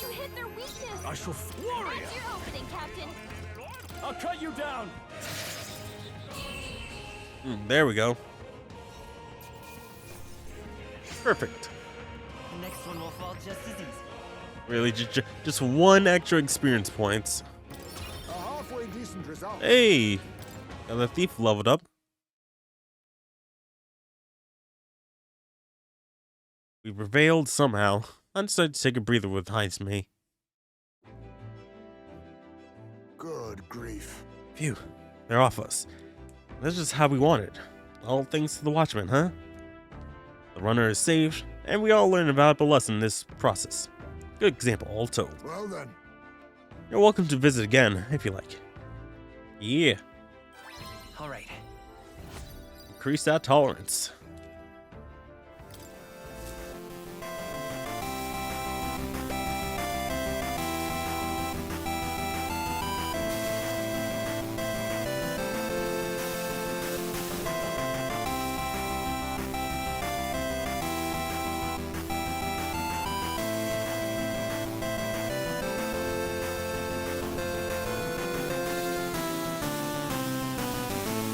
Speaker 7: You hit their weakness.
Speaker 8: I shall warrior.
Speaker 7: That's your opening, Captain.
Speaker 8: I'll cut you down.
Speaker 1: There we go. Perfect.
Speaker 8: The next one will fall just as easy.
Speaker 1: Really, just one extra experience points.
Speaker 5: a halfway decent result.
Speaker 1: Hey, got the thief leveled up. We prevailed somehow. I decided to take a breather with Heinz May.
Speaker 5: Good grief.
Speaker 1: Phew, they're off us. That's just how we want it. All thanks to the Watchman, huh? The runner is saved, and we all learn a valuable lesson in this process. Good example, all told.
Speaker 5: Well then,
Speaker 1: You're welcome to visit again, if you like. Yeah,
Speaker 8: All right.
Speaker 1: increase that tolerance.